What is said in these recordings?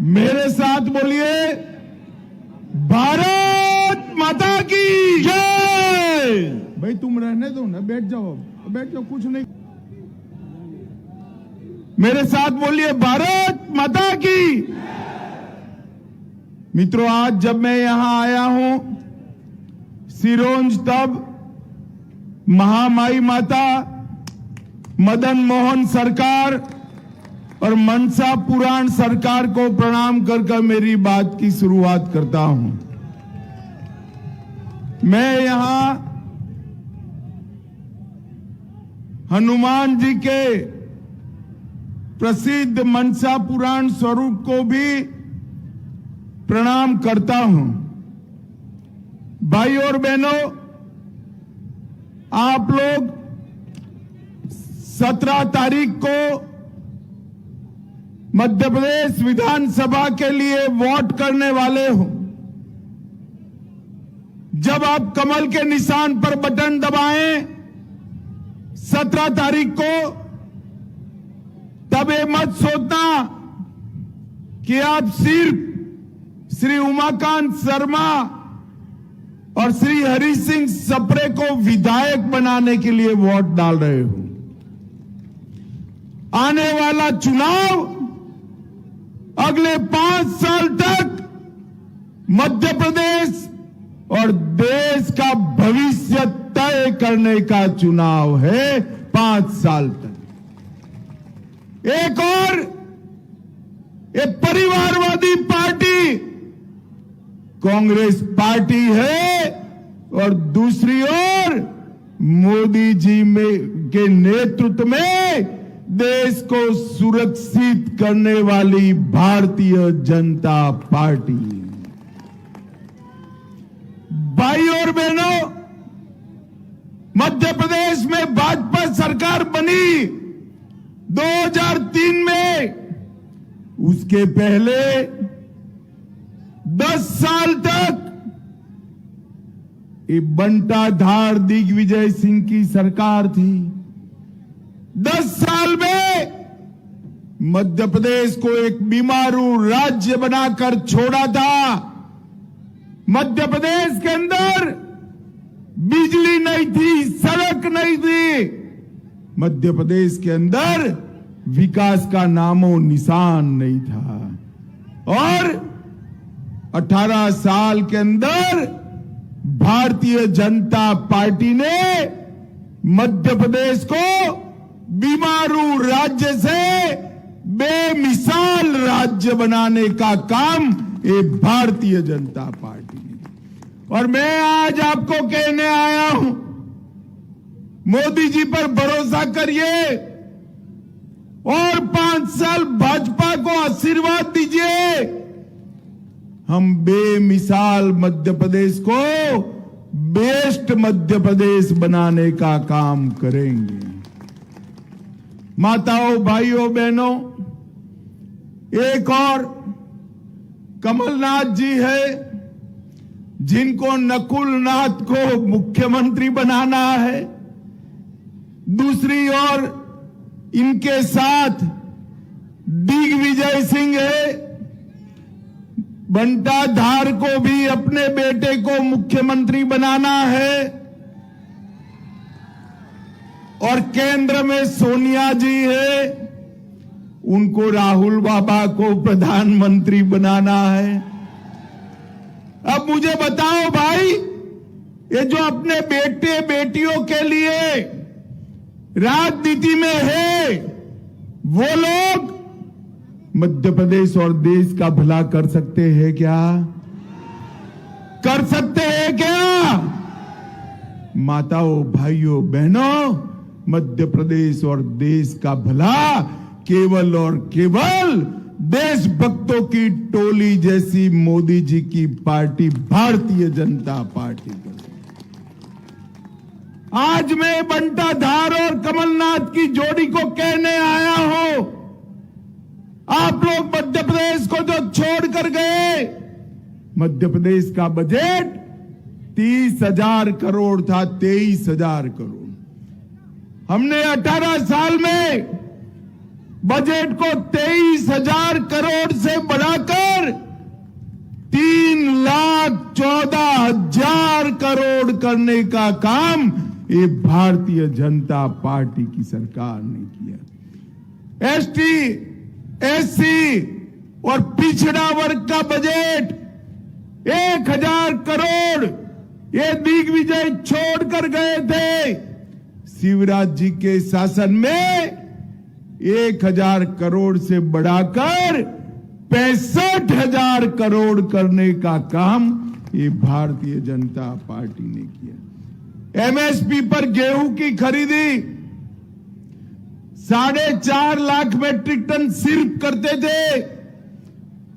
मेरे साथ बोलिए, भारत माता की जय। भाई तुम रहने दो ना, बैठ जाओ, बैठ जाओ, कुछ नहीं। मेरे साथ बोलिए, भारत माता की। मित्रों, आज जब मैं यहां आया हूं सिरोंज, तब महामाई माता, मदन मोहन सरकार और मनसा पुराण सरकार को प्रणाम कर मेरी बात की शुरुआत करता हूं। मैं यहां हनुमान जी के प्रसिद्ध मनसा पुराण स्वरूप को भी प्रणाम करता हूं। भाई और बहनों, आप लोग 17 तारीख को मध्य प्रदेश विधानसभा के लिए वोट करने वाले हो। जब आप कमल के निशान पर बटन दबाएं 17 तारीख को, तब ये मत सोचना कि आप सिर्फ श्री उमाकांत शर्मा और श्री हरि सिंह सप्रे को विधायक बनाने के लिए वोट डाल रहे हो। आने वाला चुनाव अगले 5 साल तक मध्य प्रदेश और देश का भविष्य तय करने का चुनाव है। 5 साल तक एक और एक परिवारवादी पार्टी कांग्रेस पार्टी है और दूसरी ओर मोदी जी के नेतृत्व में देश को सुरक्षित करने वाली भारतीय जनता पार्टी। भाई और बहनों, मध्य प्रदेश में भाजपा सरकार बनी 2003 में। उसके पहले 10 साल तक ये बंटाधार दिग्विजय सिंह की सरकार थी। 10 साल में मध्य प्रदेश को एक बीमारू राज्य बनाकर छोड़ा था। मध्य प्रदेश के अंदर बिजली नहीं थी, सड़क नहीं थी। मध्य प्रदेश के अंदर विकास का नामो निशान नहीं था। और 18 साल के अंदर भारतीय जनता पार्टी ने मध्य प्रदेश को बीमारू राज्य से बेमिसाल राज्य बनाने का काम ये भारतीय जनता पार्टी ने। और मैं आज आपको कहने आया हूं, मोदी जी पर भरोसा करिए और 5 साल भाजपा को आशीर्वाद दीजिए। हम बेमिसाल मध्य प्रदेश को बेस्ट मध्य प्रदेश बनाने का काम करेंगे। माताओं, भाइयों, बहनों, एक और कमलनाथ जी है जिनको नकुलनाथ को मुख्यमंत्री बनाना है। दूसरी ओर इनके साथ दिग्विजय सिंह है। बंटाधार को भी अपने बेटे को मुख्यमंत्री बनाना है। और केंद्र में सोनिया जी है, उनको राहुल बाबा को प्रधानमंत्री बनाना है। अब मुझे बताओ भाई, ये जो अपने बेटे बेटियों के लिए राजनीति में है, वो लोग मध्य प्रदेश और देश का भला कर सकते हैं क्या? कर सकते हैं क्या? माताओं, भाइयों, बहनों, मध्य प्रदेश और देश का भला केवल और केवल देशभक्तों की टोली जैसी मोदी जी की पार्टी भारतीय जनता पार्टी कर सकती। आज मैं बंटाधार और कमलनाथ की जोड़ी को कहने आया हूं, आप लोग मध्य प्रदेश को जो छोड़ कर गए, मध्य प्रदेश का बजट 30,000 करोड़ था, 23,000 करोड़। हमने 18 साल में बजट को 23,000 करोड़ से बढ़ाकर 3,14,000 करोड़ करने का काम ये भारतीय जनता पार्टी की सरकार ने किया। एसटी, एससी और पिछड़ा वर्ग का बजट 1,000 करोड़ ये दिग्विजय छोड़कर गए थे। शिवराज जी के शासन में 1,000 करोड़ से बढ़ाकर 65,000 करोड़ करने का काम ये भारतीय जनता पार्टी ने किया। एमएसपी पर गेहूं की खरीदी 4.5 लाख मेट्रिक टन सिर्फ करते थे।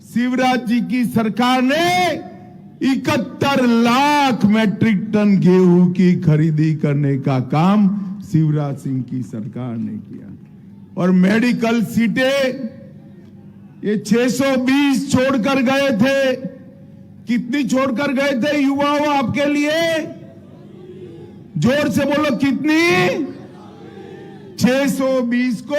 शिवराज जी की सरकार ने 71 लाख मेट्रिक टन गेहूं की खरीदी करने का काम शिवराज सिंह की सरकार ने किया। और मेडिकल सीटें ये 620 छोड़कर गए थे। कितनी छोड़कर गए थे युवाओं आपके लिए? जोर से बोलो, कितनी? 620 को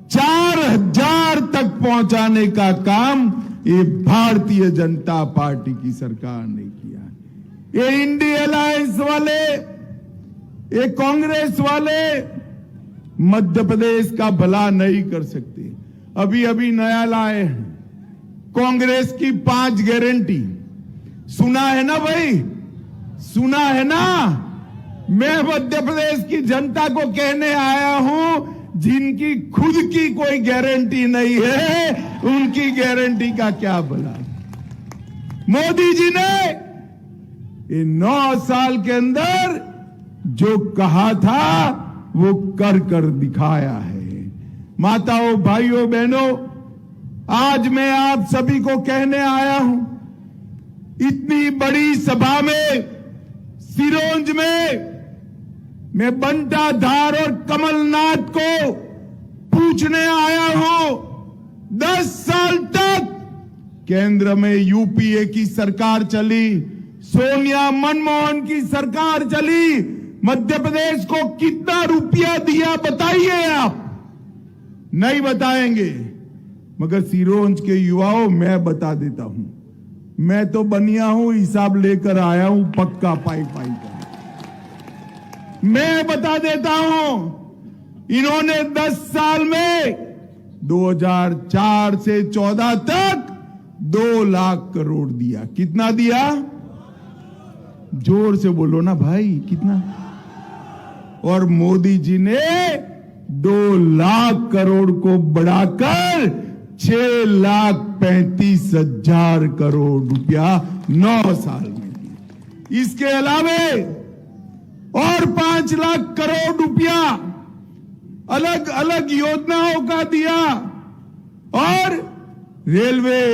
4,000 तक पहुंचाने का काम ये भारतीय जनता पार्टी की सरकार ने किया। ये इंडिया अलायंस वाले, ये कांग्रेस वाले मध्य प्रदेश का भला नहीं कर सकते। अभी अभी नया लाए हैं कांग्रेस की 5 गारंटी। सुना है ना भाई, सुना है ना? मैं मध्य प्रदेश की जनता को कहने आया हूं, जिनकी खुद की कोई गारंटी नहीं है उनकी गारंटी का क्या भला। मोदी जी ने ये 9 साल के अंदर जो कहा था वो कर दिखाया है। माताओं, भाइयों, बहनों, आज मैं आप सभी को कहने आया हूं, इतनी बड़ी सभा में सिरोंज में मैं बंटा धार और कमलनाथ को पूछने आया हूं, 10 साल तक केंद्र में यूपीए की सरकार चली, सोनिया मनमोहन की सरकार चली, मध्य प्रदेश को कितना रुपया दिया बताइए आप? नहीं बताएंगे, मगर सिरोंज के युवाओं मैं बता देता हूं। मैं तो बनिया हूं, हिसाब लेकर आया हूं पक्का पाई का। मैं बता देता हूं, इन्होंने 10 साल में 2004 से 14 तक 2 लाख करोड़ दिया। कितना दिया? जोर से बोलो ना भाई, कितना? और मोदी जी ने 2 लाख करोड़ को बढ़ाकर 6,35,000 करोड़ रुपया 9 साल में दिया। इसके अलावे और 5 लाख करोड़ रुपया अलग अलग योजनाओं का दिया। और रेलवे,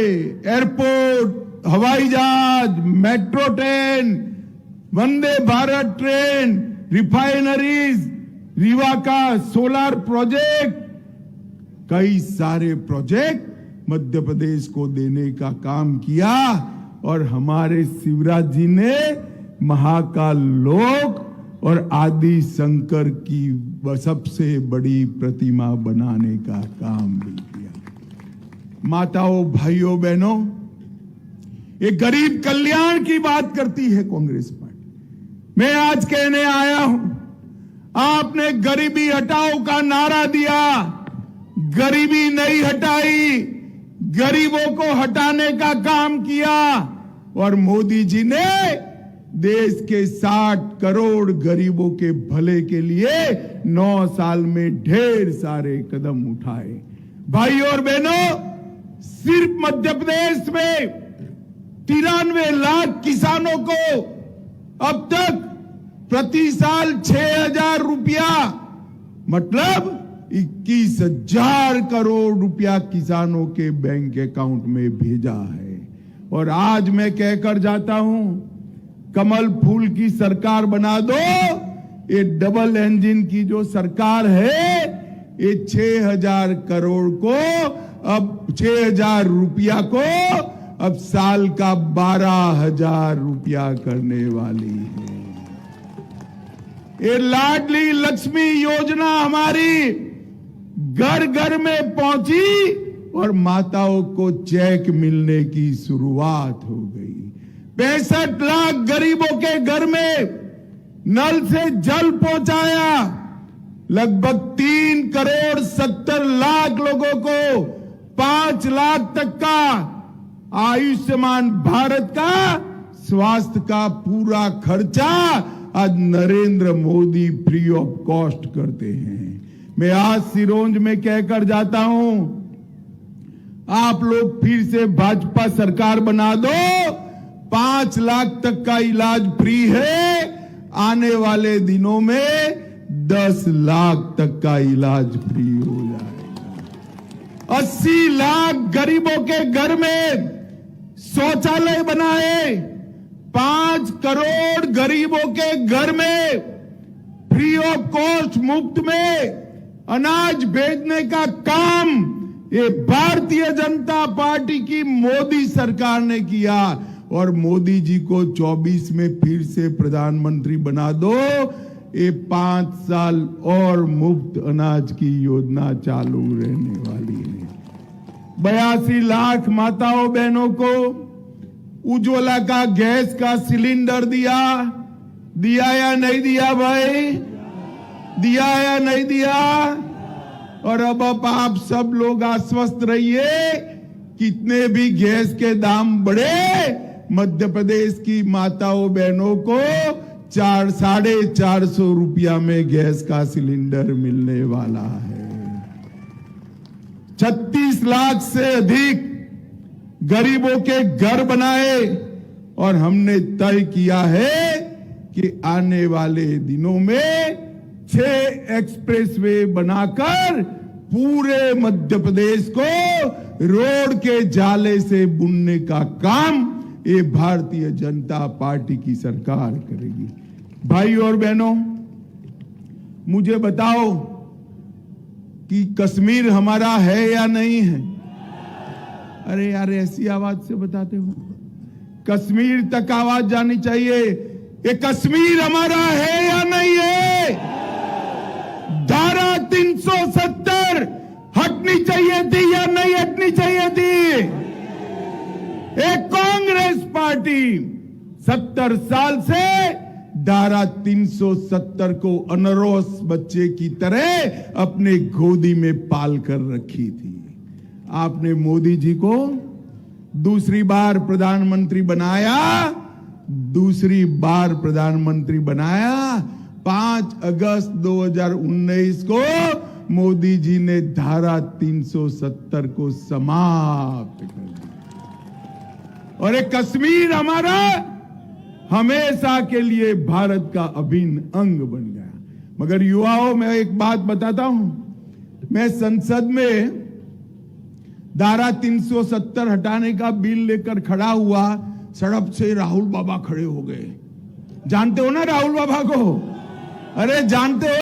एयरपोर्ट, हवाई जहाज, metro train, Vande Bharat train, refineries, Rewa का सोलर प्रोजेक्ट, कई सारे प्रोजेक्ट मध्य प्रदेश को देने का काम किया। और हमारे शिवराज जी ने महाकाल लोक और आदि शंकर की सबसे बड़ी प्रतिमा बनाने का काम भी किया। माताओं, भाइयों, बहनों, ये गरीब कल्याण की बात करती है कांग्रेस पार्टी। मैं आज कहने आया हूं, आपने गरीबी हटाओ का नारा दिया, गरीबी नहीं हटाई, गरीबों को हटाने का काम किया। और मोदी जी ने देश के 60 करोड़ गरीबों के भले के लिए 9 साल में ढेर सारे कदम उठाए। भाई और बहनों, सिर्फ मध्य प्रदेश में 93 लाख किसानों को अब तक प्रति साल 6,000 रुपया, मतलब 21,000 करोड़ रुपया किसानों के बैंक अकाउंट में भेजा है। और आज मैं कहकर जाता हूं, कमल फूल की सरकार बना दो। ये डबल इंजन की जो सरकार है, ये 6,000 करोड़ को, अब 6,000 रुपया को अब साल का 12,000 रुपया करने वाली है। ये लाडली लक्ष्मी योजना हमारी घर घर में पहुंची और माताओं को चेक मिलने की शुरुआत हो गई। 65 लाख गरीबों के घर में नल से जल पहुंचाया। लगभग 3 करोड़ 70 लाख लोगों को 5 लाख तक का आयुष्मान भारत का स्वास्थ्य का पूरा खर्चा आज Narendra Modi free of cost करते हैं। मैं आज सिरोंज में कहकर जाता हूं, आप लोग फिर से भाजपा सरकार बना दो, 5 लाख तक का इलाज फ्री है। आने वाले दिनों में 10 लाख तक का इलाज फ्री हो जाएगा। 80 लाख गरीबों के घर में शौचालय बनाए। 5 करोड़ गरीबों के घर में फ्री ऑफ कॉस्ट मुफ्त में अनाज भेजने का काम ये भारतीय जनता पार्टी की मोदी सरकार ने किया। और मोदी जी को 24 में फिर से प्रधानमंत्री बना दो, ये 5 साल और मुफ्त अनाज की योजना चालू रहने वाली है। 82 लाख माताओं बहनों को उज्ज्वला का गैस का सिलेंडर दिया या नहीं दिया भाई? दिया या नहीं दिया? और अब आप सब लोग आश्वस्त रहिए, कितने भी गैस के दाम बढ़े, मध्य प्रदेश की माताओं बहनों को 450 रुपया में गैस का सिलेंडर मिलने वाला है। 36 लाख से अधिक गरीबों के घर बनाए और हमने तय किया है कि आने वाले दिनों में 6 एक्सप्रेसवे बनाकर पूरे मध्य प्रदेश को रोड के जाले से बुनने का काम ये भारतीय जनता पार्टी की सरकार करेगी। भाई और बहनों, मुझे बताओ कि कश्मीर हमारा है या नहीं है? अरे यार, ऐसी आवाज से बताते हो, कश्मीर तक आवाज जानी चाहिए। ये कश्मीर हमारा है या नहीं है? धारा 370 हटनी चाहिए थी या नहीं हटनी चाहिए थी? एक कांग्रेस पार्टी 70 साल से धारा 370 को अनरोस बच्चे की तरह अपने गोदी में पाल कर रखी थी। आपने मोदी जी को दूसरी बार प्रधानमंत्री बनाया। 5 अगस्त 2019 को मोदी जी ने धारा 370 को समाप्त कर दिया और एक कश्मीर हमारा हमेशा के लिए भारत का अभिन्न अंग बन गया। मगर युवाओं, मैं एक बात बताता हूं, मैं संसद में धारा 370 हटाने का बिल लेकर खड़ा हुआ, सड़क से राहुल बाबा खड़े हो गए। जानते हो ना राहुल बाबा को? अरे जानते हो